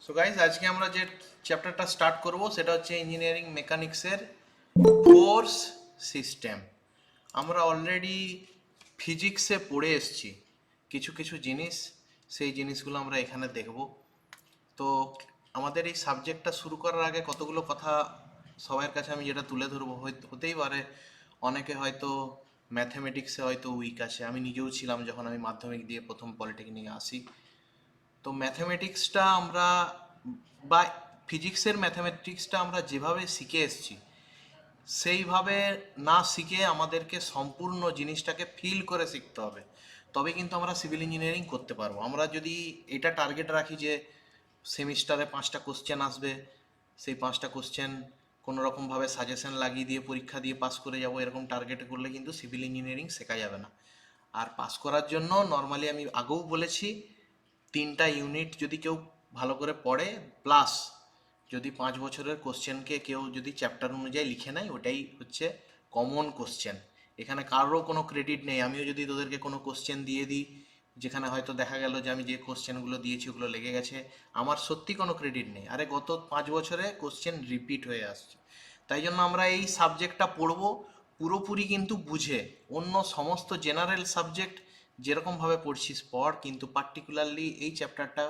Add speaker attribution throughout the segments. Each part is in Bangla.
Speaker 1: সো গাইজ আজকে আমরা যে চ্যাপ্টারটা স্টার্ট করব সেটা হচ্ছে ইঞ্জিনিয়ারিং মেকানিক্সের ফোর্স সিস্টেম। আমরা অলরেডি ফিজিক্সে পড়ে এসেছি কিছু কিছু জিনিস, সেই জিনিসগুলো আমরা এখানে দেখব। তো আমাদের এই সাবজেক্টটা শুরু করার আগে কতগুলো কথা সবার কাছে আমি যেটা তুলে ধরবো, হতেই পারে অনেকে হয়তো ম্যাথমেটিক্সে হয়তো উইক আছে। আমি নিজেও ছিলাম যখন আমি মাধ্যমিক দিয়ে প্রথম পলিটেকনিকে আসি। তো ম্যাথামেটিক্সটা আমরা বা ফিজিক্সের ম্যাথামেটিক্সটা আমরা যেভাবে শিখে এসেছি সেইভাবে না শিখে আমাদেরকে সম্পূর্ণ জিনিসটাকে ফিল করে শিখতে হবে, তবে কিন্তু আমরা সিভিল ইঞ্জিনিয়ারিং করতে পারবো। আমরা যদি এটা টার্গেট রাখি যে সেমিস্টারে 5টা কোশ্চেন আসবে, সেই 5টা কোশ্চেন কোনো রকমভাবে সাজেশন লাগিয়ে দিয়ে পরীক্ষা দিয়ে পাস করে যাব, এরকম টার্গেট করলে কিন্তু সিভিল ইঞ্জিনিয়ারিং শেখা যাবে না। আর পাস করার জন্য নর্মালি আমি আগেও বলেছি 3টা ইউনিট যদি কেউ ভালো করে পড়ে, প্লাস যদি 5 বছরের কোশ্চেনকে কেউ যদি চ্যাপ্টার অনুযায়ী লিখে নেয়, ওটাই হচ্ছে কমন কোশ্চেন। এখানে কারোর কোনো ক্রেডিট নেই। আমিও যদি তোদেরকে কোনো কোশ্চেন দিয়ে দিই যেখানে হয়তো দেখা গেল যে আমি যে কোশ্চেনগুলো দিয়েছি ওগুলো লেগে গেছে, আমার সত্যি কোনো ক্রেডিট নেই। আরে গত 5 বছরে কোশ্চেন রিপিট হয়ে আসছে। তাই জন্য আমরা এই সাবজেক্টটা পড়ব পুরোপুরি কিন্তু বুঝে। অন্য সমস্ত জেনারেল সাবজেক্ট যেরকমভাবে পড়ছিস পড়, কিন্তু পার্টিকুলারলি এই চ্যাপ্টারটা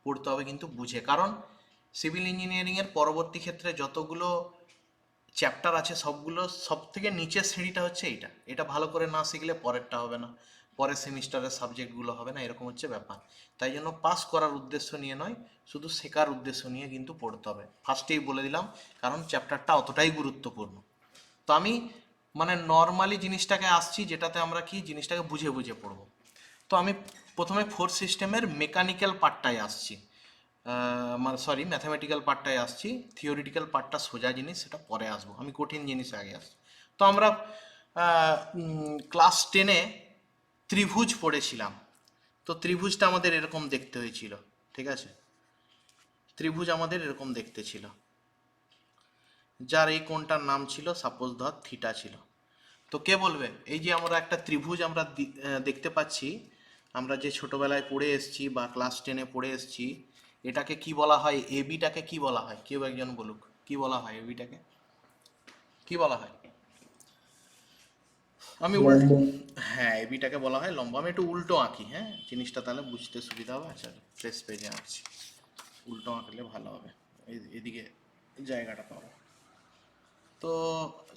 Speaker 1: পড়তে হবে কিন্তু বুঝে। কারণ সিভিল ইঞ্জিনিয়ারিংয়ের পরবর্তী ক্ষেত্রে যতগুলো চ্যাপ্টার আছে সবগুলো সব থেকে নিচের সিঁড়িটা হচ্ছে এইটা। এটা ভালো করে না শিখলে পরেরটা হবে না, পরের সেমিস্টারের সাবজেক্টগুলো হবে না, এরকম হচ্ছে ব্যাপার। তাই জন্য পাস করার উদ্দেশ্য নিয়ে নয়, শুধু শেখার উদ্দেশ্য নিয়ে কিন্তু পড়তে হবে। ফার্স্টেই বলে দিলাম, কারণ চ্যাপ্টারটা অতটাই গুরুত্বপূর্ণ। তো আমি মানে নর্মালি জিনিসটাকে আসছি, যেটাতে আমরা কি জিনিসটাকে বুঝে বুঝে পড়বো। তো আমি প্রথমে ফোর্স সিস্টেমের মেকানিক্যাল পার্টটায় আসছি, মানে সরি ম্যাথামেটিক্যাল পার্টটায় আসছি। থিওরিটিক্যাল পার্টটা সোজা জিনিস, সেটা পরে আসবো। আমি কঠিন জিনিস আগে আসছি। তো আমরা ক্লাস 10-এ ত্রিভুজ পড়েছিলাম। তো ত্রিভুজটা আমাদের এরকম দেখতে হয়েছিল, ঠিক আছে? ত্রিভুজ আমাদের এরকম দেখতে ছিল, যার এই কোণটার নাম ছিল সাপোজ ধর থিটা ছিল। তো কে বলবে এই যে আমরা একটা ত্রিভুজ আমরা দেখতে পাচ্ছি, আমরা যে ছোটবেলায় পড়ে এসেছি বা ক্লাস 10-এ পড়ে এসেছি, এটাকে কি বলা হয়? এবিটাকে কি বলা হয়? কেউ একজন বলুক, কি বলা হয় এবিটাকে? কি বলা হয়? আমি
Speaker 2: লম্ব।
Speaker 1: হ্যাঁ, এবিটাকে বলা হয় লম্ব। আমি একটু উল্টো আঁকি, হ্যাঁ, জিনিসটা তাহলে বুঝতে সুবিধা হবে। আচ্ছা, ফ্রেশ পেজে আঁকছি, উল্টো আঁকলে ভালো হবে, এদিকে জায়গাটা পাবো। তো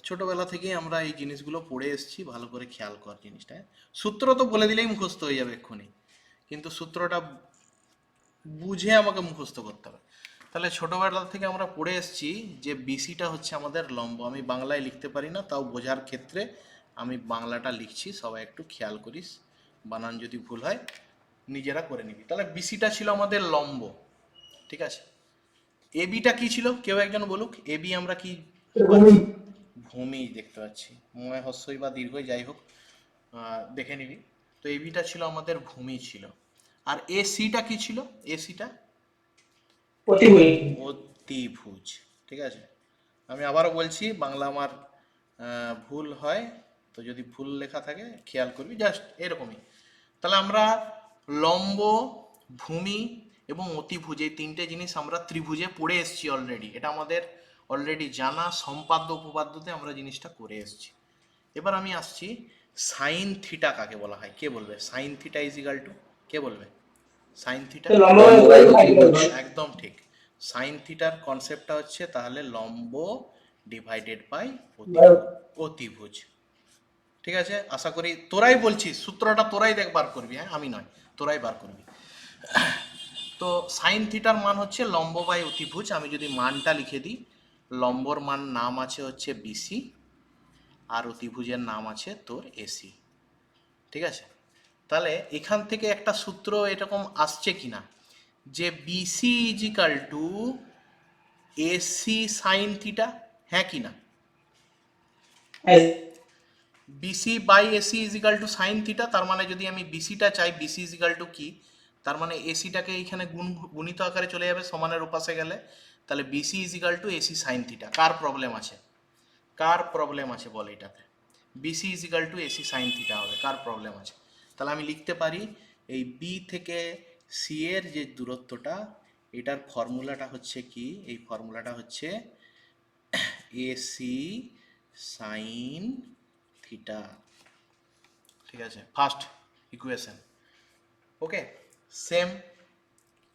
Speaker 1: ছোটবেলা থেকেই আমরা এই জিনিসগুলো পড়ে এসেছি, ভালো করে খেয়াল কর জিনিসটা। সূত্র তো বলে দিলেই মুখস্থ হয়ে যাবে এক্ষুনি, কিন্তু সূত্রটা বুঝে আমাকে মুখস্থ করতে হবে। তাহলে ছোটবেলা থেকে আমরা পড়ে এসেছি যে বিসিটা হচ্ছে আমাদের লম্ব। আমি বাংলায় লিখতে পারি না, তাও বোঝার ক্ষেত্রে আমি বাংলাটা লিখছি, সবাই একটু খেয়াল করিস। বানান যদি ভুল হয় নিজেরা করে নিবি। তাহলে বিসিটা ছিল আমাদের লম্ব, ঠিক আছে? এবিটা কি ছিল? কেউ একজন বলুক, এবি আমরা কি
Speaker 2: ভূমি।
Speaker 1: পাচ্ছি? ভূমি দেখতে পাচ্ছি, ময় হস্যই বা দীর্ঘই যাই হোক, দেখে নিবি। তো এবিটা ছিল আমাদের ভূমি ছিল। আর এসিটা কি ছিল? এসিটা
Speaker 2: প্রতিভূমি।
Speaker 1: অতিভুজ, ঠিক আছে? আমি আবারও বলছি, বাংলা আমার ভুল হয়, তো যদি ভুল লেখা থাকে খেয়াল করবি, জাস্ট এরকমই। তাহলে আমরা লম্ব, ভূমি এবং অতিভুজ, এই 3টে জিনিস আমরা ত্রিভুজে পড়ে এসেছি অলরেডি। এটা আমাদের অলরেডি জানা, সম্পাদ্য উপপাদ্যতে আমরা জিনিসটা করে এসেছি। এবার আমি আসছি সাইন থিটা কাকে বলা হয়? কে বলবে sine theta is equal to? কে বলবে সাইন থিটা?
Speaker 2: তো লম্ব
Speaker 3: লম্ব বাই অতিভুজ।
Speaker 1: একদম ঠিক। সাইন থিটার কনসেপ্টটা হচ্ছে তাহলে লম্ব ডিভাইডেড বাই অতিভুজ, ঠিক আছে? আশা করি তোরাই বলছিস, সূত্রটা তোরাই বার করবি, হ্যাঁ, আমি নয়, তোরাই বার করবি। তো সাইন থিটার মান হচ্ছে লম্ব বাই অতিভুজ। আমি যদি মানটা লিখে দিই, লম্বর মান নাম আছে হচ্ছে বিসি, আর অতিভুজের নাম আছে তোর এসি, ঠিক আছে? তাহলে এখান থেকে একটা সূত্র এরকম আসছে কিনা যে BC is equal to AC sine theta, হ্যাঁ কি না? BC by AC is equal to sine theta. তার মানে যদি আমি বিসিটা চাই, বিসি ইজ ইকাল টু কি, তার মানে এসিটাকে এইখানে গুণিত আকারে চলে যাবে সমানের ওপাশে গেলে। তাহলে BC is equal to AC sine theta. কার প্রবলেম আছে? কার প্রবলেম আছে বল এটাতে? BC is equal to AC sine theta হবে, কার প্রবলেম আছে? তাহলে আমি লিখতে পারি এই বি থেকে সি এর যে দূরত্বটা, এটার ফর্মুলাটা হচ্ছে কি, এই ফর্মুলাটা হচ্ছে এসি সাইন থিটা। ঠিক আছে, ফার্স্ট ইকুয়েশন। ওকে, সেম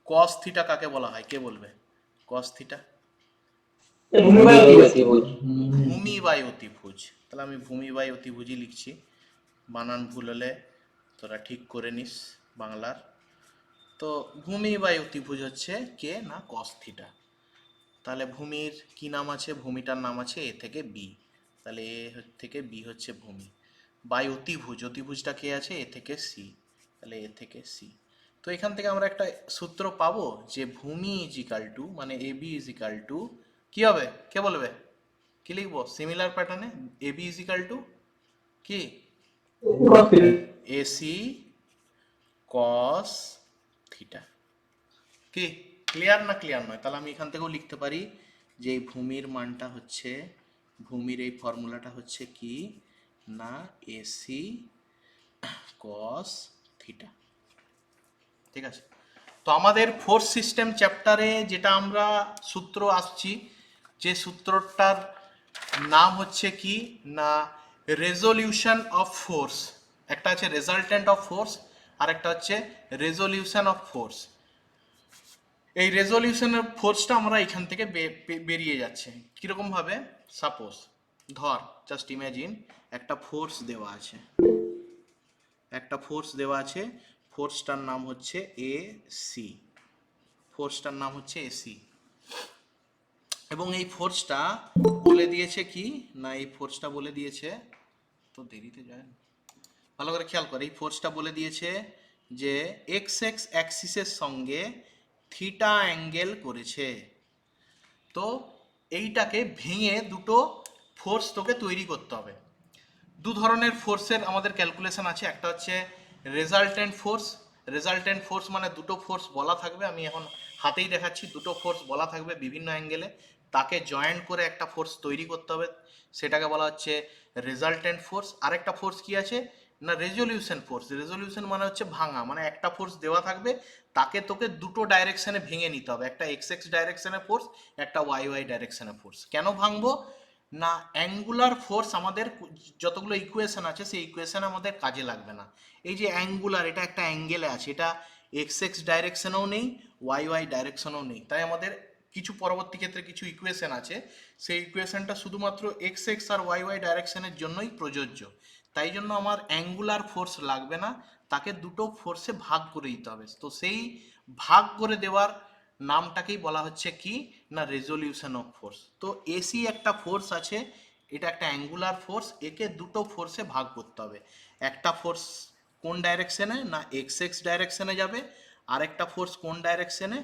Speaker 1: কস থিটা কাকে বলা হয়, কে বলবে? কস থিটা
Speaker 2: ভূমি বাই অতিভুজ।
Speaker 1: ভূমি বাই অতিভুজ। তাহলে আমি ভূমি বাই অতিভুজই লিখছি, বানান ভুল হলে তোরা ঠিক করে নিস বাংলার। তো ভূমি বাই অতিভুজ হচ্ছে কে না কস থিটা। তাহলে ভূমির কি নাম আছে, ভূমিটার নাম আছে এ থেকে বি, তাহলে এ থেকে বি হচ্ছে ভূমি, বাই অতিভুজ, অতিভুজটা কে আছে এ থেকে সি, তাহলে এ থেকে সি। তো এখান থেকে আমরা একটা সূত্র পাবো যে ভূমি ইজ ইকাল টু, মানে A B is equal two কি হবে, কে বলবে? কি লিখবো সিমিলার প্যাটার্নে? A B is equal two কি, এসি কস থিটা। কি ক্লিয়ার না ক্লিয়ার নয়? তাহলে আমি এখান থেকেও লিখতে পারি যে এই ভূমির মানটা হচ্ছে, ভূমির এই ফর্মুলাটা হচ্ছে কি না এসি কস থিটা। ঠিক আছে, তো আমাদের ফোর্স সিস্টেম চ্যাপ্টারে যেটা আমরা সূত্র আসছি, যে সূত্রটার নাম হচ্ছে কি না রেজলিউশন অফ ফোর্স। একটা আছে রেজাল্টেন্ট অফ ফোর্স, আর একটা হচ্ছে রেজলিউশন অফ ফোর্স। এই রেজলিউশনের ফোর্সটা আমরা এখান থেকে বেরিয়ে যাচ্ছে কিরকম ভাবে, সাপোজ ধর, জাস্ট ইমাজিন একটা ফোর্স দেওয়া আছে, একটা ফোর্স দেওয়া আছে, ফোর্সটার নাম হচ্ছে এ সি, ফোর্সটার নাম হচ্ছে এসি। এবং এই ফোর্সটা বলে দিয়েছে কি না, এই ফোর্সটা বলে দিয়েছে, তো দেরিতে যায় না, ভালো করে খেয়াল করে, এই ফোর্সটা বলে দিয়েছে যে এক্স এক্স অ্যাক্সিসের সঙ্গে থিটা অ্যাঙ্গেল করেছে। তো এইটাকে ভেঙে দুটো ফোর্স তোকে তৈরি করতে হবে। দু ধরনের ফোর্সের আমাদের ক্যালকুলেশন আছে, একটা হচ্ছে রেজাল্টেন্ট ফোর্স। রেজাল্টেন্ট ফোর্স মানে দুটো ফোর্স বলা থাকবে, আমি এখন হাতেই দেখাচ্ছি, দুটো ফোর্স বলা থাকবে বিভিন্ন অ্যাঙ্গেলে, তাকে জয়েন্ট করে একটা ফোর্স তৈরি করতে হবে, সেটাকে বলা হচ্ছে রেজাল্টেন্ট ফোর্স। আরেকটা ফোর্স কি আছে না রেজলিউশন ফোর্স। রেজলিউশন মানে হচ্ছে ভাঙা, মানে একটা ফোর্স দেওয়া থাকবে, তাকে তোকে দুটো ডাইরেকশনে ভেঙে নিতে হবে, একটা এক্স এক্স ডাইরেকশনে ফোর্স, একটা ওয়াই ওয়াই ডাইরেকশনে ফোর্স। কেন ভাঙবো না, অ্যাঙ্গুলার ফোর্স আমাদের যতগুলো ইকুয়েশন আছে সেই ইকুয়েশন আমাদের কাজে লাগবে না। এই যে অ্যাঙ্গুলার, এটা একটা অ্যাঙ্গেলে আছে, এটা এক্স এক্স ডাইরেকশনেও নেই, ওয়াই ওয়াই ডাইরেকশনেও নেই, তাই আমাদের কিছু পরবর্তী ক্ষেত্রে কিছু ইকুয়েশন আছে, সেই ইকুয়েশনটা শুধুমাত্র এক্স এক্স আর ওয়াই ওয়াই ডাইরেকশনের জন্যই প্রযোজ্য। তাই জন্য আমার অ্যাঙ্গুলার ফোর্স লাগবে না, তাকে দুটো ফোর্সে ভাগ করে দিতে হবে। তো সেই ভাগ করে দেওয়ার নামটাকেই বলা হচ্ছে কি না রেজলিউশন অফ ফোর্স। তো এসি একটা ফোর্স আছে, এটা একটা অ্যাঙ্গুলার ফোর্স, একে দুটো ফোর্সে ভাগ করতে হবে। একটা ফোর্স কোন ডাইরেকশনে না এক্স এক্স ডাইরেকশনে যাবে, আর একটা ফোর্স কোন ডাইরেকশনে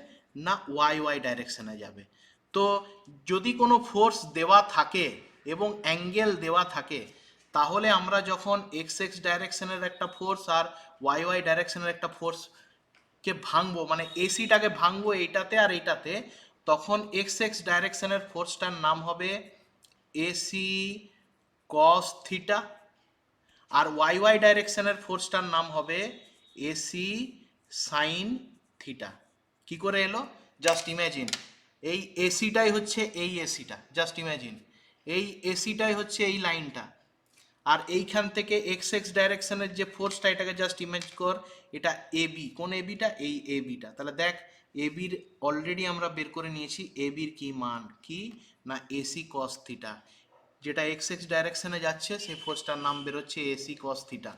Speaker 1: না ওয়াই ওয়াই ডাইরেকশনে যাবে। তো যদি কোনো ফোর্স দেওয়া থাকে এবং অ্যাঙ্গেল দেওয়া থাকে, তাহলে আমরা যখন এক্স এক্স ডাইরেকশনের একটা ফোর্স আর ওয়াই ওয়াই ডাইরেকশনের একটা ফোর্স কে ভাঙবো, মানে এসিটাকে ভাঙবো এইটাতে আর এইটাতে, তখন এক্স এক্স ডাইরেকশনের ফোর্সটার নাম হবে এসি কস থিটা, আর ওয়াই ওয়াই ডাইরেকশনের ফোর্সটার নাম হবে এসি সাইন থিটা। কি করে এলো, জাস্ট ইমাজিন এই এসিটাই হচ্ছে এই এসিটা, জাস্ট ইমাজিন এই এসিটাই হচ্ছে এই লাইনটা, আর এইখান থেকে এক্স এক্স ডাইরেকশনের যে ফোর্সটা, এটাকে জাস্ট ইমেজ কর, এটা এবি, কোন এবিটা, এই এবিটা। তাহলে দেখ এবির অলরেডি আমরা বের করে নিয়েছি, এবির কি মান কি না এসি কস থিটা, যেটা এক্স এক্স ডাইরেকশনে যাচ্ছে সেই ফোর্সটার নাম বেরোচ্ছে এসি কস থিটা।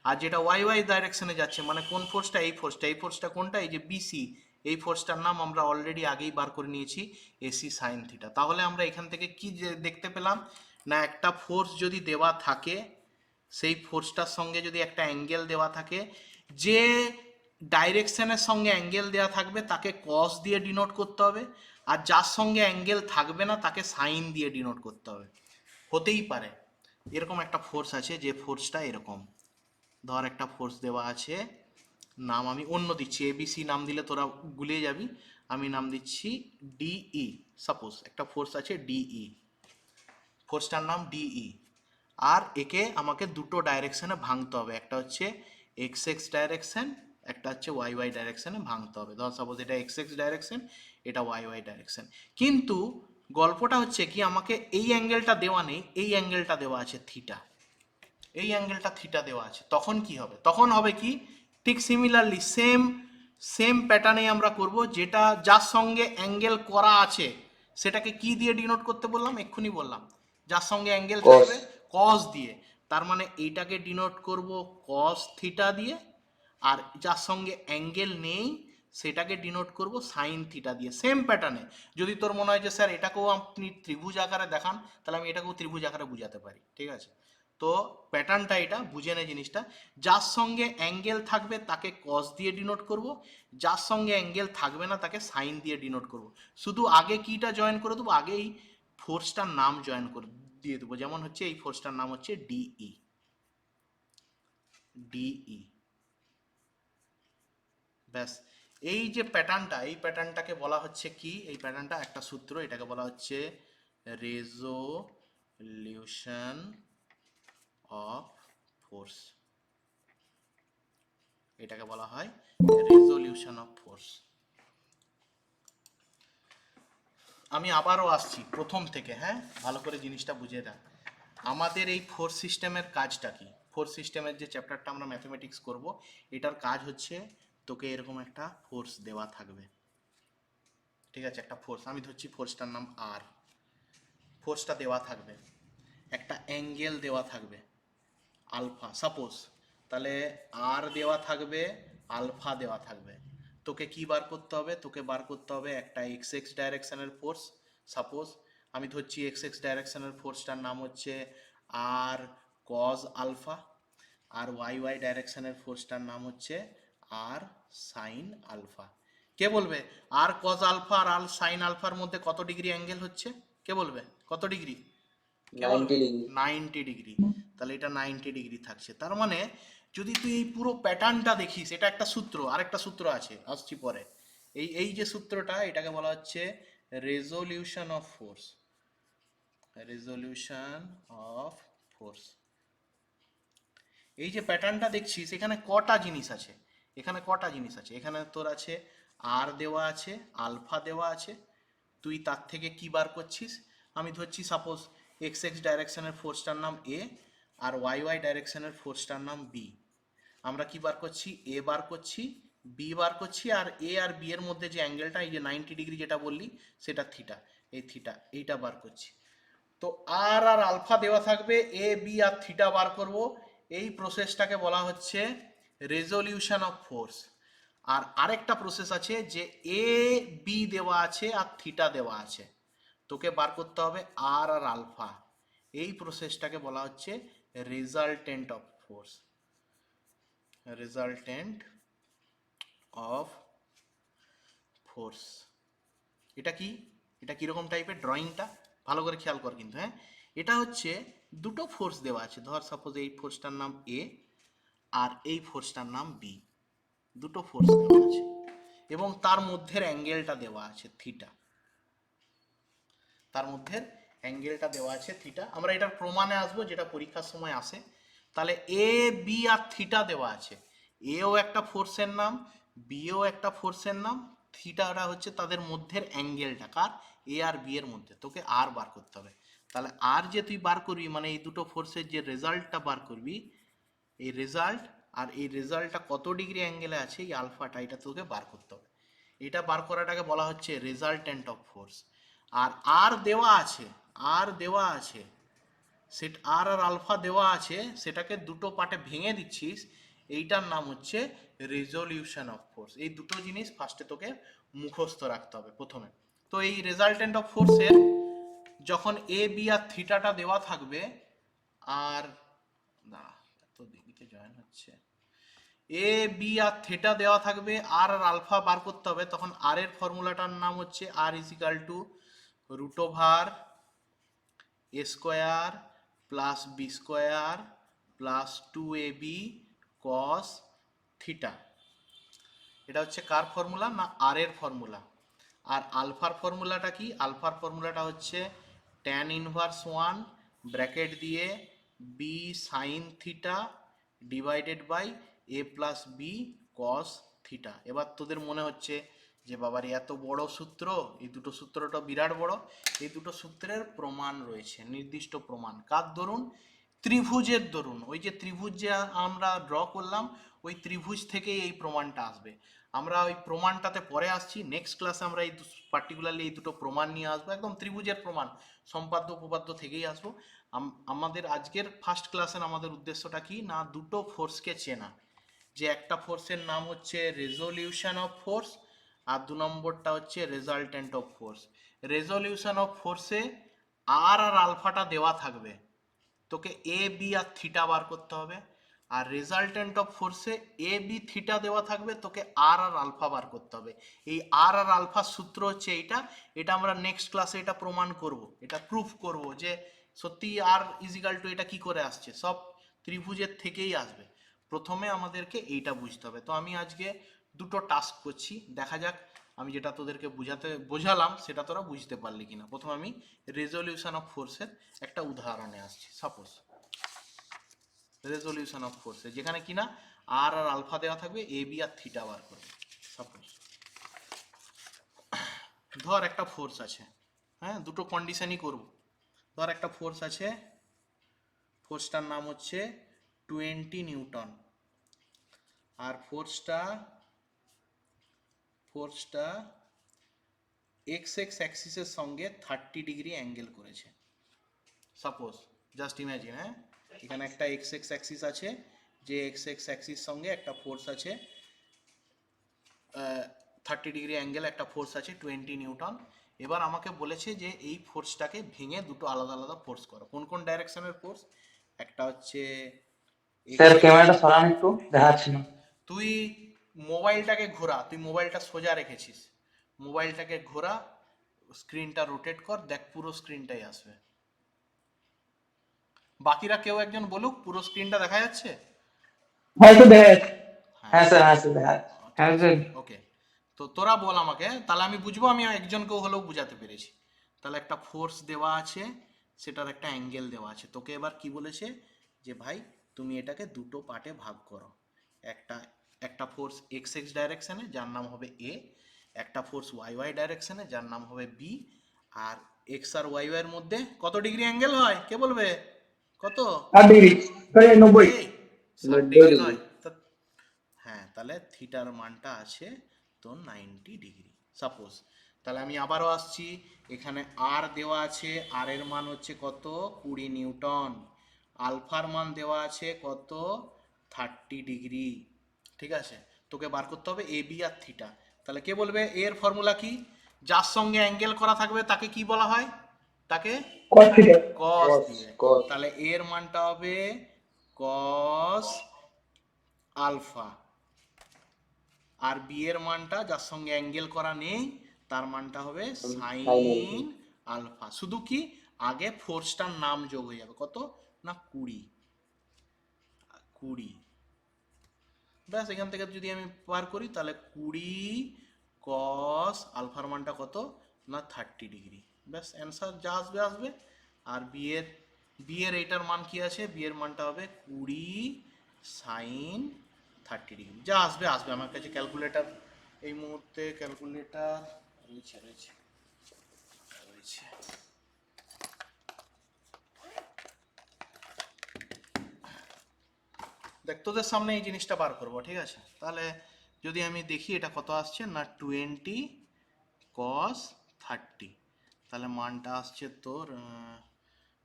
Speaker 1: আর যেটা ওয়াই ওয়াই ডাইরেকশনে যাচ্ছে, মানে কোন ফোর্সটা, এই ফোর্সটা, এই ফোর্সটা কোনটা, এই যে বিসি, এই ফোর্সটার নাম আমরা অলরেডি আগেই বার করে নিয়েছি এসি সাইন থিটা। তাহলে আমরা এখান থেকে কি দেখতে পেলাম না, একটা ফোর্স যদি দেওয়া থাকে, সেই ফোর্সটার সঙ্গে যদি একটা অ্যাঙ্গেল দেওয়া থাকে, যে ডাইরেকশনের সঙ্গে অ্যাঙ্গেল দেওয়া থাকবে তাকে কস দিয়ে ডিনোট করতে হবে, আর যার সঙ্গে অ্যাঙ্গেল থাকবে না তাকে সাইন দিয়ে ডিনোট করতে হবে। হতেই পারে এরকম একটা ফোর্স আছে, যে ফোর্সটা এরকম, ধর একটা ফোর্স দেওয়া আছে, নাম আমি অন্য দিচ্ছি, এবিসি নাম দিলে তোরা গুলিয়ে যাবি, আমি নাম দিচ্ছি ডিই। সাপোজ একটা ফোর্স আছে ডিই, ফোর্সটার নাম ডিই, আর একে আমাকে দুটো ডাইরেকশনে ভাঙতে হবে, একটা হচ্ছে এক্স এক্স ডাইরেকশন, একটা হচ্ছে ওয়াই ওয়াই ডাইরেকশনে ভাঙতে হবে। ধর সাপোজ এটা এক্স এক্স ডাইরেকশন, এটা ওয়াই ওয়াই ডাইরেকশন। কিন্তু গল্পটা হচ্ছে কি, আমাকে এই অ্যাঙ্গেলটা দেওয়া নেই, এই অ্যাঙ্গেলটা দেওয়া আছে থিটা, এই অ্যাঙ্গেলটা থিটা দেওয়া আছে। তখন কি হবে? তখন হবে কি, ঠিক সিমিলারলি সেম সেম প্যাটার্নে আমরা করব, যেটা যার সঙ্গে অ্যাঙ্গেল করা আছে সেটাকে কি দিয়ে ডিনোট করতে বললাম, এক্ষুনি বললাম, যার সঙ্গে অ্যাঙ্গেল
Speaker 2: cos
Speaker 1: থাকবে কস দিয়ে। তার মানে এইটাকে ডিনোট করব কস থিটা দিয়ে, আর যার সঙ্গে অ্যাঙ্গেল নেই সেটাকে ডিনোট করব সাইন থিটা দিয়ে, সেম প্যাটার্নে। যদি তোর মনে হয় যে স্যার এটাকেও আপনি ত্রিভুজ আকারে দেখান, তাহলে আমি এটাকেও ত্রিভুজ আকারে বুঝাতে পারি, ঠিক আছে? তো প্যাটার্নটা এটা বুঝে নে জিনিসটা। যার সঙ্গে অ্যাঙ্গেল থাকবে তাকে কস দিয়ে ডিনোট করব, যার সঙ্গে অ্যাঙ্গেল থাকবে না তাকে সাইন দিয়ে ডিনোট করব। শুধু আগে কিটা জয়েন করে দেবো, আগে এই ফোর্সটার নাম জয়েন করে দিয়ে দেবো। যেমন হচ্ছে এই ফোর্সটার নাম হচ্ছে ডিই, ডিই, ব্যাস। এই যে প্যাটার্নটা, এই প্যাটার্নটাকে বলা হচ্ছে কি, এই প্যাটার্নটা একটা সূত্র, এটাকে বলা হচ্ছে রেজোলিউশন অফ ফোর্স, এটাকে বলা হয় রেজোলিউশন অফ ফোর্স। আমি আবারও আসছি প্রথম থেকে, হ্যাঁ, ভালো করে জিনিসটা বুঝে রাখ। আমাদের এই ফোর্স সিস্টেমের কাজটা কি? ফোর্স সিস্টেমের যে চ্যাপ্টারটা আমরা ম্যাথমেটিক্স করব, এটার কাজ হচ্ছে তোকে এরকম একটা ফোর্স দেওয়া থাকবে, ঠিক আছে? একটা ফোর্স, আমি ধরছি ফোর্সটার নাম আর, ফোর্সটা দেওয়া থাকবে, একটা অ্যাঙ্গেল দেওয়া থাকবে আলফা সাপোজ, তাহলে আর দেওয়া থাকবে, আলফা দেওয়া থাকবে। তোকে কি বার করতে হবে? তোকে বার করতে হবে একটা এক্স এক্স ডাইরেকশনের ফোর্স। সাপোজ আমি ধরছি এক্স এক্স ডাইরেকশনের ফোর্সটার নাম হচ্ছে আর কজ আলফা, আর ওয়াই ওয়াই ডাইরেকশনের ফোর্সটার নাম হচ্ছে আর সাইন আলফা। কে বলবে আর কজ আলফা আর আর সাইন আলফার মধ্যে কত ডিগ্রি অ্যাঙ্গেল হচ্ছে? কে বলবে কত ডিগ্রি? কে বলবে?
Speaker 2: 90 ডিগ্রি।
Speaker 1: 90 ডিগ্রি। তাহলে এটা 90 ডিগ্রি থাকছে। তার মানে যদি তুই এই পুরো প্যাটার্নটা দেখিস, এটা একটা সূত্র, আরেকটা সূত্র আছে, আসছি পরে। এই এই যে সূত্রটা, এটাকে বলা হচ্ছে resolution of force, resolution of force. এই যে প্যাটার্নটা দেখছিস, এখানে কটা জিনিস আছে, এখানে কটা জিনিস আছে, এখানে তোর আছে আর দেওয়া আছে, আলফা দেওয়া আছে। তুই তার থেকে কি বার করছিস? আমি ধরছি সাপোজ এক্স এক্স ডাইরেকশনের ফোর্সটার নাম এ, আর ওয়াই ওয়াই ডাইরেকশনের ফোর্সটার নাম বি। আমরা কি বার করছি? এ বার করছি, বি বার করছি, আর এ আর বি এর মধ্যে যে অ্যাঙ্গেলটা, এই যে 90 ডিগ্রি যেটা বললি, সেটা থিটা, এই থিটা, এইটা বার করছি। তো আর আর আলফা দেওয়া থাকবে, এ বি আর থিটা বার করব। এই প্রসেসটাকে বলা হচ্ছে রেজোলিউশন অফ ফোর্স। আর আরেকটা প্রসেস আছে যে এ বি দেওয়া আছে আর থিটা দেওয়া আছে, তোকে বার করতে হবে আর আর আলফা। এই প্রসেসটাকে বলা হচ্ছে resultant of force, resultant of force. এটা কি? এটা কিরকম টাইপের ড্রয়িংটা ভালো করে খেয়াল কর কিন্তু, হ্যাঁ। এটা হচ্ছে দুটো ফোর্স দেওয়া আছে, ধর সাপোজ এই ফোর্সটার নাম এ আর এই ফোর্সটার নাম বি, দুটো ফোর্স দেওয়া আছে এবং তার মধ্যের অ্যাঙ্গেলটা দেওয়া আছে থিটা, তার মধ্যের অ্যাঙ্গেলটা দেওয়া আছে থিটা। আমরা এটার প্রমাণে আসবো, যেটা পরীক্ষার সময় আসে। তাহলে এ বি আর থিটা দেওয়া আছে, এও একটা ফোর্সের নাম, বিও একটা ফোর্সের নাম, থিটাটা হচ্ছে তাদের মধ্যের অ্যাঙ্গেলটা, কার? এ আর বি এর মধ্যে। তোকে আর বার করতে হবে। তাহলে আর যে তুই বার করবি, মানে এই দুটো ফোর্সের যে রেজাল্টটা বার করবি, এই রেজাল্ট, আর এই রেজাল্টটা কত ডিগ্রি অ্যাঙ্গেলে আছে, এই আলফাটা, এটা তোকে বার করতে হবে। এটা বার করাটাকে বলা হচ্ছে রেজাল্টেন্ট অফ ফোর্স। আর আর দেওয়া আছে, আর দেওয়া আছে, সেট আর আর আলফা দেওয়া আছে, সেটাকে দুটো পার্টে ভেঙে দিচ্ছিস, এইটার নাম হচ্ছে রেজোলিউশন অফ ফোর্স। এই দুটো জিনিস ফার্স্টে তোকে মুখস্থ রাখতে হবে প্রথমে। তো এই রেজাল্টেন্ট অফ ফোর্সের যখন এ বি আর থিটাটা দেওয়া থাকবে, আর না এত দিকে জয়েন হচ্ছে, এ বি আর থিটা দেওয়া থাকবে, আর আর আলফা বার করতে হবে, তখন আর এর ফর্মুলাটার নাম হচ্ছে R equal to root over A square plus B square plus 2ab cos theta. এটা হচ্ছে কার ফর্মুলা? না আর এর ফর্মুলা। আর আলফার ফর্মুলাটা কি? আলফার ফর্মুলাটা হচ্ছে ট্যান ইনভার্স 1 ব্র্যাকেট দিয়ে B sine theta divided by A plus B cos theta. এবার তোদের মনে হচ্ছে যে বাবার এত বড় সূত্র, এই দুটো সূত্রটা বিরাট বড়। এই দুটো সূত্রের প্রমাণ রয়েছে, নির্দিষ্ট প্রমাণ। কার দরুন? ত্রিভুজের দরুন। ওই যে ত্রিভুজ যে আমরা ড্র করলাম, ওই ত্রিভুজ থেকেই এই প্রমাণটা আসবে। আমরা ওই প্রমাণটাতে পরে আসছি, নেক্সট ক্লাসে আমরা এই পার্টিকুলারলি এই দুটো প্রমাণ নিয়ে আসবো, একদম ত্রিভুজের প্রমাণ, সম্পাদ্য উপপাদ্য থেকেই আসবো। আমাদের আজকের ফার্স্ট ক্লাসের আমাদের উদ্দেশ্যটা কি না, দুটো ফোর্সকে চেনা। যে একটা ফোর্সের নাম হচ্ছে রেজলিউশন অফ ফোর্স, আর 2 নম্বরটা হচ্ছে resultant of force. Resolution of ফোর্সে আর আলফাটা দেওয়া থাকবে, তোকে এ বি আর থিটা বার করতে হবে। আর রেজাল্টেন্ট অফ ফোর্সে এ বি থিটা দেওয়া থাকবে, তোকে আর আলফা বার করতে হবে। এই আর আলফার সূত্র হচ্ছে এইটা। এটা আমরা নেক্সট ক্লাসে এটা প্রমাণ করব, এটা প্রুফ করব যে সত্যি আর ইজিক্যাল টু এটা কি করে আসছে, সব ত্রিভুজের থেকেই আসবে। প্রথমে আমাদেরকে এইটা বুঝতে হবে। তো আমি আজকে দুটো টাস্ক করছি, দেখা যাক আমি যেটা তোদেরকে বোঝালাম সেটা তোরা বুঝতে পারলি কিনা। প্রথমে আমি রেজলিউশন অফ ফোর্সের একটা উদাহরণে আসছি। সাপোজ রেজলিউশন অফ ফোর্সে যেখানে কিনা আর আলফা দেওয়া থাকবে, এ বি আর থিটা বার করবে। সাপোজ ধর একটা ফোর্স আছে, হ্যাঁ, দুটো কন্ডিশনই করব। ধর একটা ফোর্স আছে, ফোর্সটার নাম হচ্ছে 20 নিউটন, আর ফোর্সটা এক্স এক্স অ্যাক্সিসের সঙ্গে 30 ডিগ্রি অ্যাঙ্গেল করেছে। সাপোজ জাস্ট ইমাজিন, হ্যাঁ, এখানে একটা এক্স এক্স অ্যাক্সিস আছে, যে এক্স এক্স অ্যাক্সিস সঙ্গে একটা ফোর্স আছে 30 ডিগ্রি অ্যাঙ্গেল, একটা ফোর্স আছে 20 নিউটন। এবার আমাকে বলেছে যে এই ফোর্সটাকে ভেঙে দুটো আলাদা আলাদা ফোর্স করো। কোন কোন ডাইরেকশনের ফোর্স? একটা হচ্ছে
Speaker 2: স্যার ক্যামেরাটা সরান একটু, দেখাচ্ছি না।
Speaker 1: তুই মোবাইলটাকে ঘোরা, তুই মোবাইলটা সোজা রেখেছিস, মোবাইলটাকে ঘোরা, স্ক্রিনটা রোটেট কর, দেখ পুরো স্ক্রিনটাই আসবে। বাকিরা কেউ একজন বলুক, পুরো স্ক্রিনটা দেখা যাচ্ছে?
Speaker 2: হয়তো দেখা যাচ্ছে।
Speaker 1: হ্যাঁ,
Speaker 2: হ্যাঁ স্যার, হ্যাঁ স্যার দেখা যাচ্ছে।
Speaker 1: ঠিক
Speaker 2: হ্যাঁ
Speaker 1: আছে,
Speaker 2: স্যার।
Speaker 1: ওকে। তো তোরা বল আমাকে, তাহলে আমি বুঝবো আমি একজনকেও হলেও বুঝাতে পেরেছি। তাহলে একটা ফোর্স দেওয়া আছে, সেটার একটা অ্যাঙ্গেল দেওয়া আছে। তোকে এবার কি বলেছে যে ভাই তুমি এটাকে দুটো পার্টে ভাগ করো। একটা একটা ফোর্স এক্স এক্স ডাইরেকশনে, যার নাম হবে এ। একটা ফোর্স ওয়াই ওয়াই ডাইরেকশনে, যার নাম হবে বি। আর এক্স আর ওয়াই ওয়াই এর মধ্যে কত ডিগ্রি অ্যাঙ্গেল হয়, কে বলবে? কত?
Speaker 2: 8 ডিগ্রি, 90।
Speaker 1: এই 60 ডিগ্রি নয়। হ্যাঁ, তাহলে থিটার মানটা আছে তো 90 ডিগ্রি সাপোজ। তাহলে আমি আবারও আসছি, এখানে আর দেওয়া আছে, আর এর মান হচ্ছে কত? 20 নিউটন। আলফার মান দেওয়া আছে কত? 30 ডিগ্রি। ঠিক আছে, তোকে বার করতে হবে এ বি আর থিটা। তাহলে কে বলবে? এর ফর্মুলা কি? যার সঙ্গে অ্যাঙ্গেল করা থাকবে তাকে কি বলা হয়? তাকে
Speaker 2: cos থিটা।
Speaker 1: কস দিয়ে। তাহলে এর মানটা হবে কস আলফা, আর বি এর মানটা যার সঙ্গে অ্যাঙ্গেল করা নেই তার মানটা হবে সাইন আলফা। শুধু কি আগে ফোর্সটার নাম যোগ হয়ে যাবে, কত না 20 20। ব্যাস, এখান থেকে যদি আমি পার করি তাহলে 20 কস আলফার মানটা কত না 30 ডিগ্রি। ব্যাস, অ্যান্সার যা আসবে আসবে। আর বি এর এইটার মান কি আছে? বি এর মানটা হবে 20 সাইন 30 ডিগ্রি। যা আসবে আসবে। আমার কাছে ক্যালকুলেটর এই মুহূর্তে ক্যালকুলেটর রয়েছে রয়েছে রয়েছে। দেখ তোদের সামনে এই জিনিসটা বার করবো, ঠিক আছে? তাহলে যদি আমি দেখি এটা কত আসছে না 20 কস 30, তাহলে মানটা আসছে তোর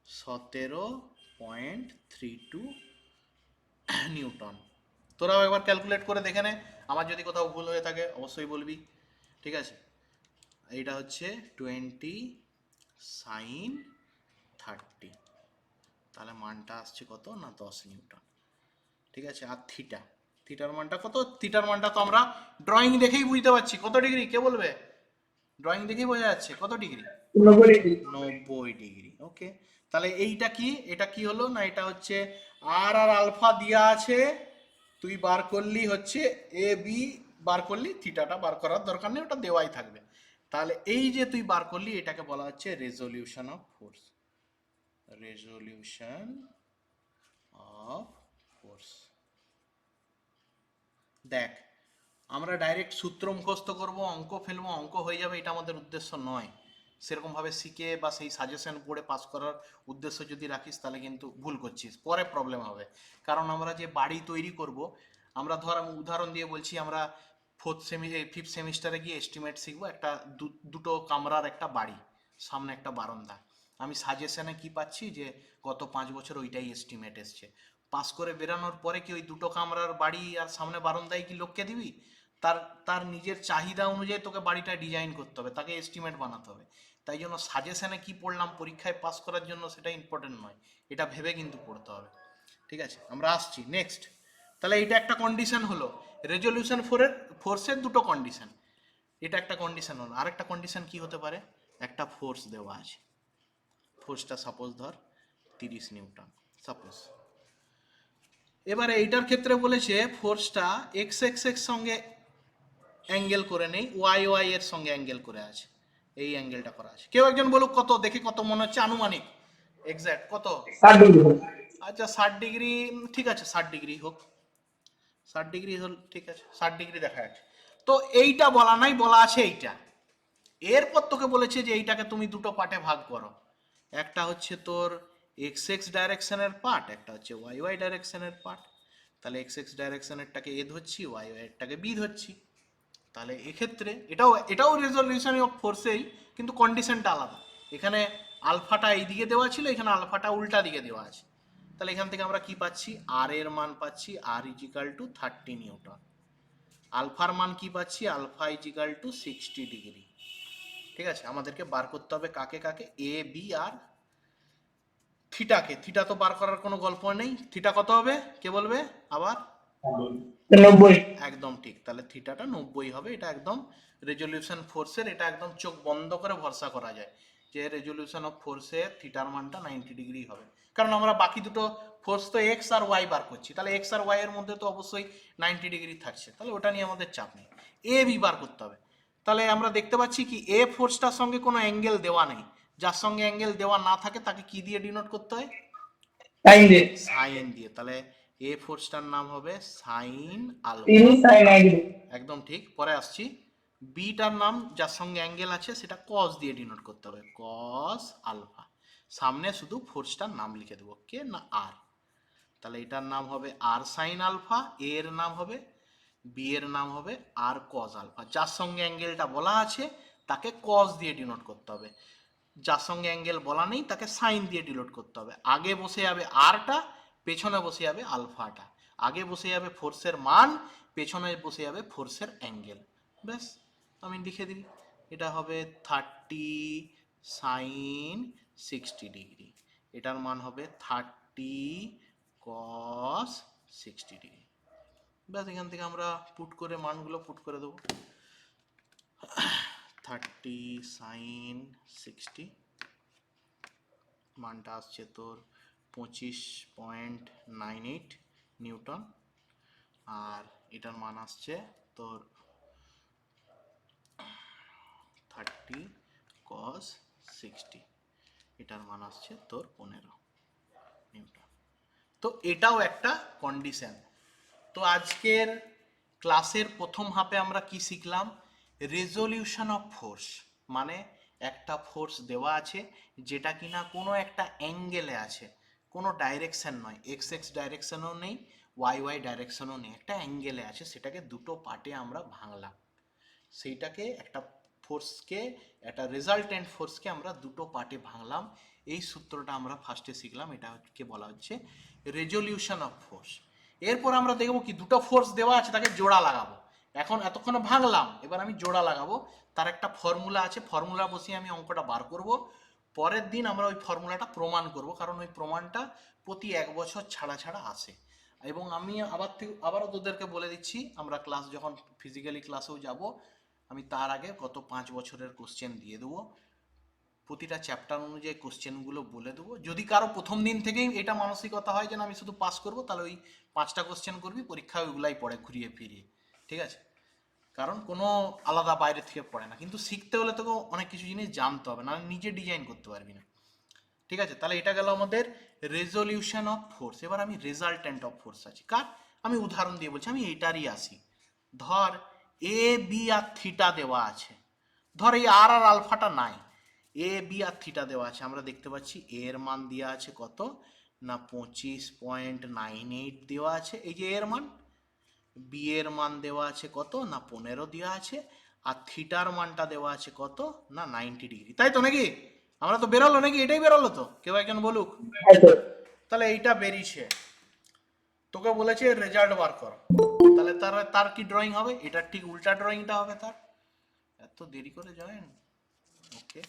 Speaker 1: 17.32 নিউটন। তোরাও একবার ক্যালকুলেট করে দেখে নে, আমার যদি কোথাও ভুল হয়ে থাকে অবশ্যই বলবি, ঠিক আছে? এইটা হচ্ছে 20 সাইন 30, তাহলে মানটা আসছে কত না 10 নিউটন। ঠিক আছে, আর থিটার মানটা কত? থিটার মানটা তো আমরা ড্রয়িং দেখেই বুঝতে পারছি। কত ডিগ্রি কে বলবে? ড্রয়িং দেখেই বোঝা যাচ্ছে কত ডিগ্রি? 90 ডিগ্রি। ওকে, তাহলে এইটা কি? এটা কি হলো না, এটা হচ্ছে আর আলফা দিয়া আছে, তুই বার করলি হচ্ছে এ বি বার করলি, থিটাটা বার করার দরকার নেই, ওটা দেওয়াই থাকবে। তাহলে এই যে তুই বার করলি, এটাকে বলা হচ্ছে resolution of force. Resolution of force. দেখ আমরা ডাইরেক্ট সূত্র মুখস্থ করব, অঙ্ক ফেলবো, অঙ্ক হয়ে যাবে, এটা আমাদের উদ্দেশ্য নয়। সেরকমভাবে শিখে বা সেই সাজেশন পড়ে পাস করার উদ্দেশ্য যদি রাখিস তাহলে কিন্তু ভুল করছিস, পরে প্রবলেম হবে। কারণ আমরা যে বাড়ি তৈরি করব, আমরা ধর আমি উদাহরণ দিয়ে বলছি, আমরা ফিফথ সেমিস্টারে গিয়ে এস্টিমেট শিখবো একটা দুটো কামরার একটা বাড়ি, সামনে একটা বারান্দা। আমি সাজেশনে কি পাচ্ছি যে গত 5 বছর ওইটাই এস্টিমেট এসছে। পাস করে বেরানোর পরে কি ওই দুটো কামরার বাড়ি আর সামনে বারান্দায় কি লোককে দিবি? তার তার নিজের চাহিদা অনুযায়ী তোকে বাড়িটা ডিজাইন করতে হবে, তাকে এস্টিমেট বানাতে হবে। তাই জন্য সাজেশনে কি পড়লাম পরীক্ষায় পাস করার জন্য সেটা ইম্পর্টেন্ট নয়, এটা ভেবে কিন্তু পড়তে হবে। ঠিক আছে, আমরা আসছি নেক্সট। তাহলে এটা একটা কন্ডিশন হলো, রেজলিউশন ফোর্সের দুটো কন্ডিশন, এটা একটা কন্ডিশন হলো। আরেকটা কন্ডিশন কি হতে পারে, একটা ফোর্স দেওয়া আছে, ফোর্সটা সাপোজ ধর 30 নিউটন সাপোজ। এবারে এইটার ক্ষেত্রে বলেছে ফোর্সটা এক্স এক্স এর সঙ্গে অ্যাঙ্গেল করে নেই, ওয়াই ওয়াই এর সঙ্গে অ্যাঙ্গেল করে আছে, এই অ্যাঙ্গেলটা করা আছে। কেউ একজন বলুক কত, দেখে কত মনে হচ্ছে আনুমানিক, এক্স্যাক্ট কত?
Speaker 2: 60 ডিগ্রি।
Speaker 1: আচ্ছা 60 ডিগ্রি, ঠিক আছে 60 ডিগ্রি হোক, 60 ডিগ্রি হল, ঠিক আছে 60 ডিগ্রি দেখা যাচ্ছে। তো এইটা বলা নাই, বলা আছে এইটা। এরপর তোকে বলেছে যে এইটাকে তুমি দুটো পার্টে ভাগ করো, একটা হচ্ছে তোর এক্স এক্স ডাইরেকশনের পার্ট, একটা হচ্ছে ওয়াই ওয়াই ডাইরেকশনের পার্ট। তাহলে এক্স এক্স ডাইরেকশনেরটাকে এ ধরছি, ওয়াই ওয়াই এরটাকে বি ধরছি। তাহলে এক্ষেত্রে এটাও এটাও রেজলিউশন অফ ফোর্সেই, কিন্তু কন্ডিশনটা আলাদা। এখানে আলফাটা এই দিকে দেওয়া ছিল, এখানে আলফাটা উল্টা দিকে দেওয়া আছে। তাহলে এখান থেকে আমরা কি পাচ্ছি, আর এর মান পাচ্ছি আর ইজিক্যাল টু 30 নিউটন। আলফার মান কি পাচ্ছি, আলফা ইজিক্যাল টু 60 ডিগ্রি। ঠিক আছে, আমাদেরকে বার করতে হবে কাকে কাকে, এ বি আর থিটাকে। থিটা তো বার করার কোনো গল্প নেই, থিটা কত হবে কে বলবে আবার?
Speaker 2: 90।
Speaker 1: একদম ঠিক, তাহলে থিটাটা 90 হবে। এটা একদম রেজলিউশন ফোর্সের, এটা একদম চোখ বন্ধ করে ভরসা করা যায় যে রেজলিউশন অফ ফোর্সের থিটার মানটা 90 ডিগ্রি হবে। কারণ আমরা বাকি দুটো ফোর্স তো এক্স আর ওয়াই বার করছি, তাহলে এক্স আর ওয়াই এর মধ্যে তো অবশ্যই 90 ডিগ্রি থাকছে, তাহলে ওটা নিয়ে আমাদের চাপ নেই। এ বি বার করতে হবে। তাহলে আমরা দেখতে পাচ্ছি কি এ ফোর্সটার সঙ্গে কোনো অ্যাঙ্গেল দেওয়া নেই, যার সঙ্গে অ্যাঙ্গেল দেওয়া না থাকে তাকে কি দিয়ে ডিনোট করতে হয়?
Speaker 2: টাইম দিয়ে।
Speaker 1: সাইন দিয়ে। তাহলে এ ফোর্সটার নাম হবে সাইন
Speaker 2: 3
Speaker 1: আলফা।
Speaker 2: sin 90।
Speaker 1: একদম ঠিক, পরে আসছি। বিটার নাম যার সঙ্গে অ্যাঙ্গেল আছে সেটা কস দিয়ে ডিনোট করতে হবে, কস আলফা। সামনে শুধু ফোর্সটার নাম লিখে দেবো, কে না আর। তাহলে এটার নাম হবে আর সাইন আলফা, এ এর নাম হবে, বি এর নাম হবে আর কস আলফা। যার সঙ্গে অ্যাঙ্গেলটা বলা আছে তাকে কস দিয়ে ডিনোট করতে হবে, যার সঙ্গে অ্যাঙ্গেল বলা নেই তাকে সাইন দিয়ে ডিনোট করতে হবে। আগে বসে যাবে আরটা, পেছনে বসে যাবে আলফাটা। আগে বসে যাবে ফোর্সের মান, পেছনে বসে যাবে ফোর্সের অ্যাঙ্গেল। ব্যাস, আমি লিখে দিই, এটা হবে 30 সাইন 60 ডিগ্রি, এটার মান হবে 30 কস 60 ডিগ্রি। ব্যাস, এখান থেকে আমরা পুট করে মানগুলো পুট করে দেবো। 30 সাইন 60, মানটা আসছে তোর 25.98 নিউটন। আর এটার মান আসছে তোর 30 কস 60, এটার মান আসছে তোর 15 নিউটন। তো এটাও একটা কন্ডিশন। তো আজকের ক্লাসের প্রথম হাফে আমরা কি শিখলাম, রেজলিউশন অফ ফোর্স, মানে একটা ফোর্স দেওয়া আছে যেটা কিনা কোনো একটা অ্যাঙ্গেলে আছে, কোনো ডাইরেকশন নয়, এক্স এক্স ডাইরেকশনও নেই, ওয়াই ওয়াই ডাইরেকশনও নেই, একটা অ্যাঙ্গেলে আছে, সেটাকে দুটো পার্টে আমরা ভাঙলাম। সেইটাকে একটা ফোর্সকে, একটা রেজাল্টেন্ট ফোর্সকে আমরা দুটো পার্টে ভাঙলাম। এই সূত্রটা আমরা ফার্স্টে শিখলাম, এটাকে বলা হচ্ছে রেজলিউশন অফ ফোর্স। এরপর আমরা দেখবো কি দুটো ফোর্স দেওয়া আছে তাকে জোড়া লাগাবো। এখন এতক্ষণে ভাঙলাম, এবার আমি জোড়া লাগাবো, তার একটা ফর্মুলা আছে, ফর্মুলা বসিয়ে আমি অঙ্কটা বার করব। পরের দিন আমরা ওই ফর্মুলাটা প্রমাণ করব, কারণ ওই প্রমাণটা প্রতি 1 বছর ছাড়া ছাড়া আসে। এবং আমি আবারও তোদেরকে বলে দিচ্ছি, আমরা ক্লাস যখন ফিজিক্যালি ক্লাসেও যাব, আমি তার আগে গত 5 বছরের কোশ্চেন দিয়ে দেবো, প্রতিটা চ্যাপ্টার অনুযায়ী কোশ্চেনগুলো বলে দেবো। যদি কারো প্রথম দিন থেকেই এটা মানসিকতা হয় যে আমি শুধু পাস করব, তাহলে ওই 5টা কোশ্চেন করবি, পরীক্ষায় ওইগুলাই পড়ে ঘুরিয়ে ফিরিয়ে, ঠিক আছে? কারণ কোনো আলাদা বাইরে থেকে পড়ে না, কিন্তু শিখতে হলে তোকে অনেক কিছু জিনিস জানতে হবে, না নিজে ডিজাইন করতে পারবি না। ঠিক আছে, তাহলে এটা গেল আমাদের রেজলিউশন অফ ফোর্স। এবার আমি রেজাল্টেন্ট অফ ফোর্স আছি কার, আমি উদাহরণ দিয়ে বলছি, আমি এইটারই আসি। ধর এ বি আর থিটা দেওয়া আছে, ধর এই আর আর আলফাটা নাই, এ বি আর থিটা দেওয়া আছে, আমরা দেখতে পাচ্ছি এ এর মান দেওয়া আছে কত না 25.98 দেওয়া আছে, এই যে এর মান। বি এর মান দেওয়া আছে কত না 15 দেওয়া আছে, আর থিটার মানটা দেওয়া আছে কত না 90 ডিগ্রি, তাই তো নাকি? আমরা তো বেরোলো নাকি, এটাই বেরোলো তো, কেউ একজন বলুক। তাহলে এইটা বেরিয়েছে, তোকে বলেছে রেজাল্ট বার কর, তাহলে তার তার কি ড্রয়িং হবে? এটার ঠিক উল্টা ড্রয়িংটা হবে তার। এত দেরি করে জয়েন, ওকে।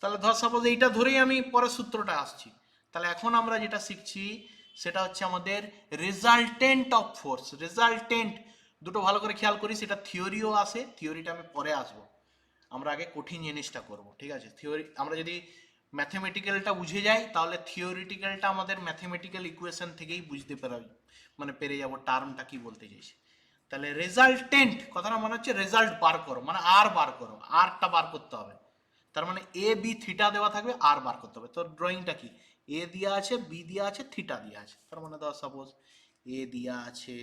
Speaker 1: তাহলে ধর সাপোজ এইটা ধরেই আমি পরের সূত্রটা আসছি, তাহলে এখন আমরা যেটা শিখছি সেটা হচ্ছে আমাদের রেজাল্টেন্ট অফ ফোর্স। রেজাল্টেন্ট দুটো ভালো করে খেয়াল করি, সেটা থিওরিও আসে, থিওরিটা আমি পরে আসবো, আমরা আগে কঠিন জিনিসটা করব, ঠিক আছে? থিওরি আমরা যদি ম্যাথমেটিক্যালটা বুঝে যাই তাহলে থিওরিটিক্যালটা আমাদের ম্যাথমেটিক্যাল ইকুয়েশন থেকেই বুঝতে পারবি, মানে পেরে যাব টার্মটা কি বলতে চাইছে। তাহলে রেজাল্টেন্ট কথাটা মনে হচ্ছে রেজাল্ট বার করো, মানে আর বার করো, আরটা বার করতে হবে, তার মানে এ বি থিটা দেওয়া থাকবে, আর বার করতে হবে। তো ড্রয়িংটা কি, এ দেওয়া আছে, বি দেওয়া আছে, থিটা দেওয়া আছে, তার মানে ধর সাপোজ এ দেওয়া আছে,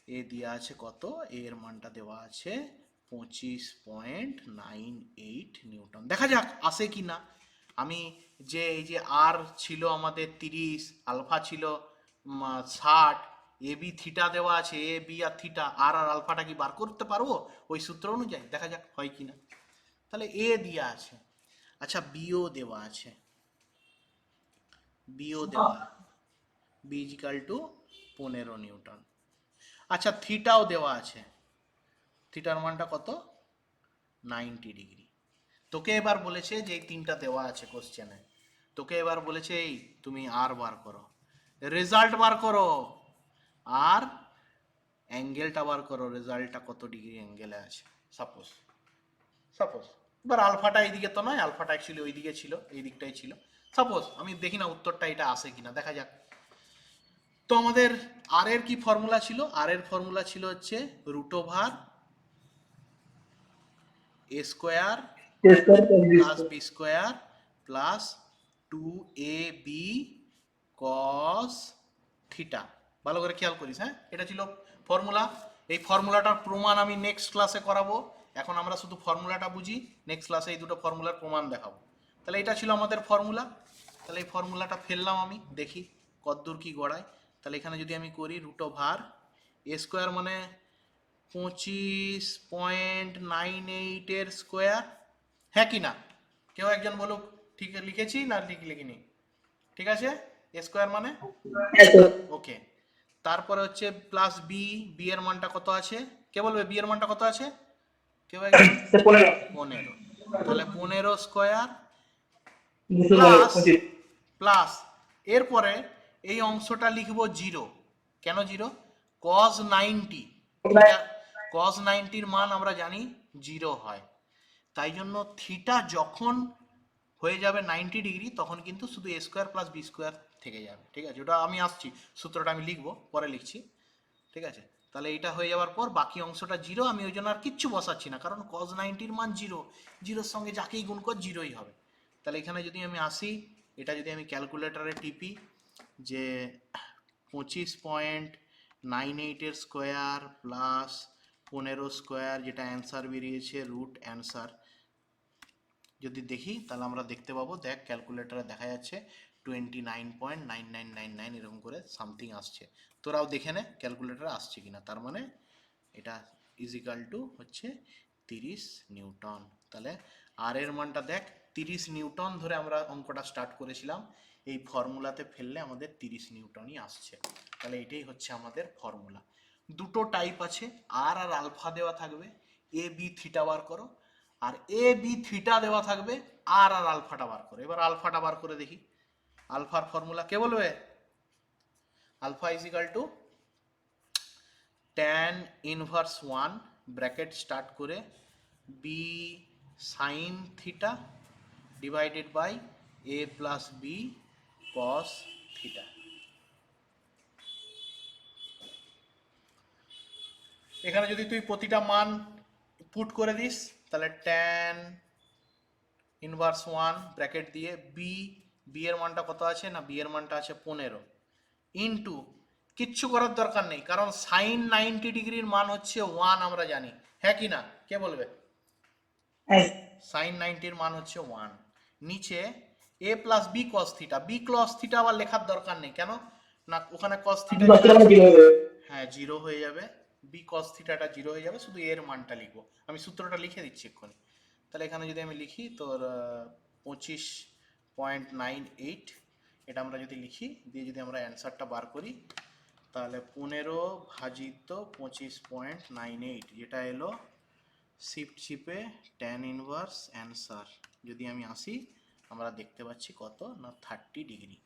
Speaker 1: এ দেওয়া আছে কত, এর মানটা দেওয়া আছে 25.98 নিউটন। দেখা যাক আসে কি না। আমি যে এই যে আর ছিল আমাদের 30, আলফা ছিল 60, এ বি থিটা দেওয়া আছে, এ বি আর থিটা, আর আর আলফাটা কি বার করতে পারবো ওই সূত্র অনুযায়ী? দেখা যাক হয় কি না। তাহলে এ দেওয়া আছে, আচ্ছা বিও দেওয়া আছে, বিও দেওয়া, বি ইজিক্যাল টু 15 নিউটন। আচ্ছা থিটাও দেওয়া আছে, থিটার মানটা কত 90 ডিগ্রি। তোকে এবার বলেছে যে এই তিনটা দেওয়া আছে কোশ্চেনে, তোকে এবার বলেছে এই তুমি আর বার করো, রেজাল্ট বার করো, আর অ্যাঙ্গেলটা বার করো, রেজাল্টটা কত ডিগ্রি অ্যাঙ্গেলে আছে। সাপোজ সাপোজ এবার আলফাটা এইদিকে তো নয়, আলফাটা অ্যাকচুয়ালি ওই দিকে ছিল, এই দিকটাই ছিল। সাপোজ আমি দেখি না উত্তরটা এটা আসে কিনা, দেখা যাক। তো আমাদের আর এর কি ফর্মুলা ছিল? আর এর ফর্মুলা ছিল হচ্ছে root over A square plus B square plus 2ab cos theta. ভালো করে খেয়াল করিস, হ্যাঁ এটা ছিল ফর্মুলা। এই ফর্মুলাটার প্রমাণ আমি নেক্সট ক্লাসে করাবো, এখন আমরা শুধু ফর্মুলাটা বুঝি, নেক্সট ক্লাসে এই দুটো ফর্মুলার প্রমাণ দেখাবো। তাহলে এটা ছিল আমাদের ফর্মুলা, তাহলে এই ফর্মুলাটা ফেললাম আমি, দেখি কতদূর কি গড়ায়। তাহলে এখানে যদি আমি করি রুট ওভার এ স্কোয়ার মানে 25.98 স্কোয়ার, হ্যাঁ কি না? কেউ একজন বলুক ঠিক লিখেছি না লিখিনি? ঠিক আছে, এ স্কোয়ার মানে ওকে। তারপরে হচ্ছে প্লাস বি, বি এর মানটা কত আছে? কে বলবে বি এর মানটা কত আছে? কেউ একজন? 15। তাহলে 15 স্কোয়ার প্লাস প্লাস এরপরে এই অংশটা লিখবো জিরো। কেন জিরো? কজ 90, কজ 90-র মান আমরা জানি জিরো হয়, তাই জন্য থিটা যখন হয়ে যাবে 90 ডিগ্রি তখন কিন্তু শুধু এ স্কোয়ার প্লাস বি স্কোয়ার থেকে যাবে, ঠিক আছে? ওটা আমি আসছি, সূত্রটা আমি লিখবো, পরে লিখছি, ঠিক আছে? তাহলে এইটা হয়ে যাওয়ার পর বাকি অংশটা জিরো, আমি ওই জন্য আর কিচ্ছু বসাচ্ছি না, কারণ কজ 90-র মান জিরো, জিরোর সঙ্গে যাকেই গুণ কর জিরোই হবে। তাহলে এখানে যদি আমি আসি, এটা যদি আমি ক্যালকুলেটারে টিপি, যে 25.98 স্কোয়ার প্লাস 15 স্কোয়ার, যেটা অ্যান্সার বেরিয়েছে রুট অ্যান্সার, যদি দেখি তাহলে আমরা দেখতে পাবো, দেখ ক্যালকুলেটারে দেখা যাচ্ছে 29.9999 এরকম করে সামথিং আসছে। তোরাও দেখে নে ক্যালকুলেটারে আসছে কিনা, তার মানে এটা ইজিক্যাল টু হচ্ছে 30 নিউটন। তাহলে আর এর মানটা দেখ 30 নিউটন ধরে আমরা অঙ্কটা স্টার্ট করেছিলাম, এই ফর্মুলাতে ফেললে আমাদের 30 নিউটনই আসছে। তাহলে এটাই হচ্ছে আমাদের ফর্মুলা। দুটো টাইপ আছে, আর আর আলফা দেওয়া থাকবে, এ বি থিটা বার করো, আর এ বি থিটা দেওয়া থাকবে, আর আর আলফাটা বার করো। এবার আলফাটা বার করে দেখি, আলফার ফর্মুলা কে বলবে? Alpha is equal to tan inverse 1 bracket start করে B sine theta divided by A plus B cos theta. এখানে যদি তুই প্রতিটা মান পুট করে দিস তাহলে tan ইনভার্স 1 ব্র্যাকেট দিয়ে বি, বি এর মানটা কত আছে না বি এর মানটা আছে 15, ইন্টু কিচ্ছু করার দরকার নেই, কারণ সাইন 90 ডিগ্রির মান হচ্ছে 1 আমরা জানি, হ্যাঁ কি না, কে বলবে? সাইন 90 মান হচ্ছে 1। নিচে a plus B cos theta, B cos theta আবার লেখার দরকার নেই, কেন না ওখানে কস থিটা হ্যাঁ 0 হয়ে যাবে, বি কস থিটাটা 0 হয়ে যাবে, শুধু এর মানটা লিখবো। আমি সূত্রটা লিখে দিচ্ছি এক্ষুনি। তাহলে এখানে যদি আমি লিখি তোর 25.98, এটা আমরা যদি লিখি দিয়ে যদি আমরা অ্যান্সারটা বার করি, তাহলে 15 ভাজিত 25.98, যেটা এলো শিফট চিপে ট্যান ইনভার্স অ্যান্সার যদি আমি আসি, আমরা দেখতে পাচ্ছি কত না 30 ডিগ্রি।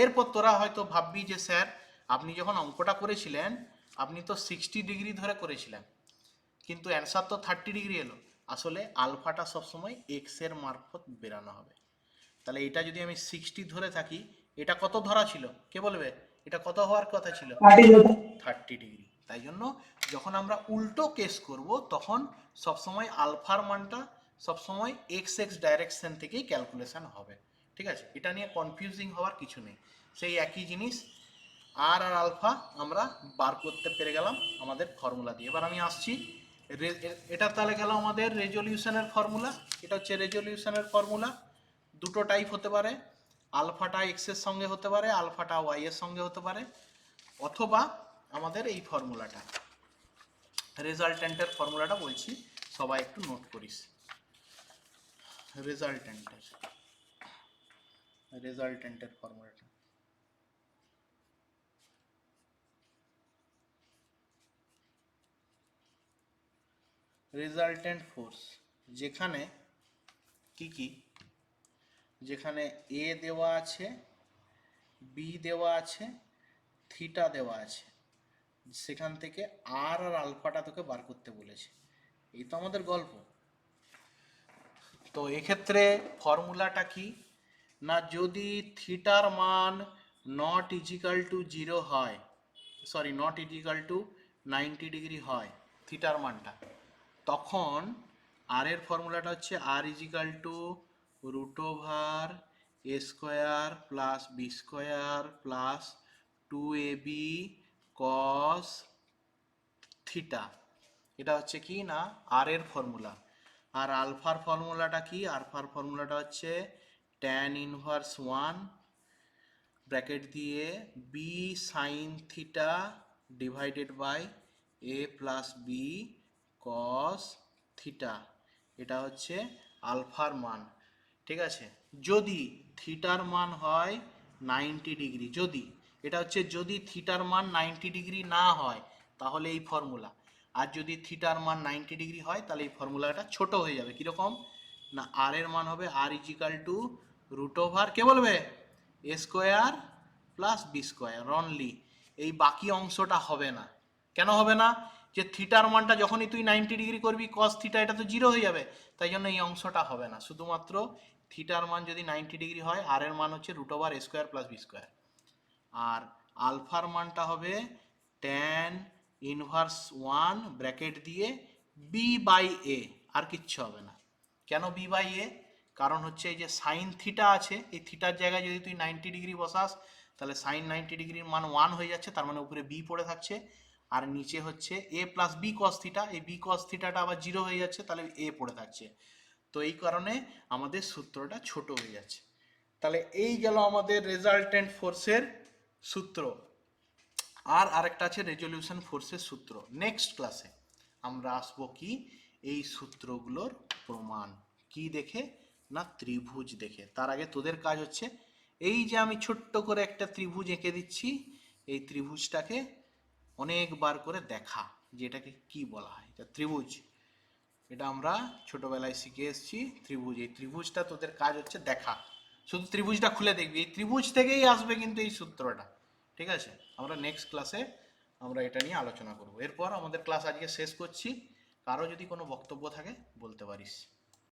Speaker 1: এরপর তোরা হয়তো ভাববি যে স্যার আপনি যখন অঙ্কটা করেছিলেন আপনি তো 60 ডিগ্রি ধরে করেছিলেন, কিন্তু অ্যান্সার তো 30 ডিগ্রি এলো। আসলে আলফাটা সবসময় এক্স এর মারফত বেরানো হবে। তাহলে এটা যদি আমি 60 ধরে থাকি, এটা কত ধরা ছিল কে বলবে? এটা কত হওয়ার কথা ছিল? 30 ডিগ্রি। তাই জন্য যখন আমরা উল্টো কেস করব তখন সবসময় আলফার মানটা সবসময় এক্স এক্স ডাইরেকশন থেকেই ক্যালকুলেশন হবে। ঠিক আছে, এটা নিয়ে কনফিউজিং হওয়ার কিছু নেই, সেই একই জিনিস আর আর আলফা আমরা বার করতে পেরে গেলাম আমাদের ফর্মুলা দিয়ে। এবার আমি আসছি, এটা তাহলে গেল আমাদের রেজলিউশনের ফর্মুলা। এটা হচ্ছে রেজলিউশনের ফর্মুলা। দুটো টাইপ হতে পারে, আলফাটা এক্স এর সঙ্গে হতে পারে, আলফাটা ওয়াই এর সঙ্গে হতে পারে, অথবা আমাদের এই ফর্মুলাটা রেজাল্টেন্টের ফর্মুলাটা বলছি, সবাই একটু নোট করিস। রেজাল্টেন্টের ফর্মুলাটা রেজাল্টেন্ট ফোর্স, যেখানে কি যেখানে এ দেওয়া আছে, বি দেওয়া আছে, থিটা দেওয়া আছে, সেখান থেকে আর আর আলফাটা তোকে বার করতে বলেছে। এই তো আমাদের গল্প। তো এক্ষেত্রে ফর্মুলাটা কি না, যদি থিটার মান নট ইজিক্যাল টু 0 হয়, sorry not equal to 90 degree হয় থিটার মানটা, তখন আর এর ফর্মুলাটা হচ্ছে R equal to root over A square plus B square plus 2ab cos theta. এটা হচ্ছে কি না আর এর ফর্মুলা। আর আলফার ফর্মুলাটা কি? আলফার ফর্মুলাটা হচ্ছে ট্যান ইনভার্স 1 ব্র্যাকেট দিয়ে B sine theta divided by A plus B cos theta. এটা হচ্ছে আলফার মান। ঠিক আছে, যদি থিটার মান হয় 90 ডিগ্রি, যদি এটা হচ্ছে যদি থিটার মান 90 ডিগ্রি না হয় তাহলে এই ফর্মুলা, আর যদি থিটার মান 90 ডিগ্রি হয় তাহলে এই ফর্মুলাটা ছোট হয়ে যাবে। কীরকম না আর এর মান হবে R equal to root over কে বলবে A square plus B square only. এই বাকি অংশটা হবে না। কেন হবে না? যে থিটার মানটা যখনই তুই 90 ডিগ্রি করবি কস থিটা, এটা তো 0 হয়ে যাবে, তাই জন্য এই অংশটা হবে না। শুধুমাত্র থিটার মান যদি 90 ডিগ্রি হয় আর এর মান হচ্ছে root over A square plus B square, আর আলফার মানটা হবে ট্যান ইনভার্স 1 ব্র্যাকেট দিয়ে বি বাই এ, আর কিচ্ছু হবে না। কেন বি বাই এ? কারণ হচ্ছে এই যে সাইন থিটা আছে, এই থিটার জায়গায় যদি তুই 90 ডিগ্রি বসাস তাহলে সাইন 90 ডিগ্রির মান 1 হয়ে যাচ্ছে, তার মানে উপরে বি পড়ে থাকছে, আর নিচে হচ্ছে এ প্লাস বি কস থিটা, এই বি কস থিটাটা আবার 0 হয়ে যাচ্ছে, তাহলে এ পড়ে থাকছে। তো এই কারণে আমাদের সূত্রটা ছোট হয়ে যাচ্ছে। তাহলে এই গেল আমাদের রেজাল্টেন্ট ফোর্সের সূত্র। আর আরেকটা আছে রেজলিউশন ফোর্সের সূত্র। নেক্সট ক্লাসে আমরা আসবো কি এই সূত্রগুলোর প্রমাণ কি দেখে না ত্রিভুজ দেখে। তার আগে তোদের কাজ হচ্ছে এই যে আমি ছোট্ট করে একটা ত্রিভুজ এঁকে দিচ্ছি, এই ত্রিভুজটাকে অনেকবার করে দেখা যে এটাকে কি বলা হয়। এটা ত্রিভুজ, এটা আমরা ছোটবেলায় শিখে এসেছি ত্রিভুজ। এই ত্রিভুজটা তোদের কাজ হচ্ছে দেখা, শুধু ত্রিভুজটা খুলে দেখবি, এই ত্রিভুজ থেকেই আসবে কিন্তু এই সূত্রটা। ঠিক আছে, আমরা নেক্সট ক্লাসে আমরা এটা নিয়ে আলোচনা করব। এরপর আমাদের ক্লাস আজকে শেষ করছি। কারো যদি কোনো বক্তব্য থাকে বলতে পারিস।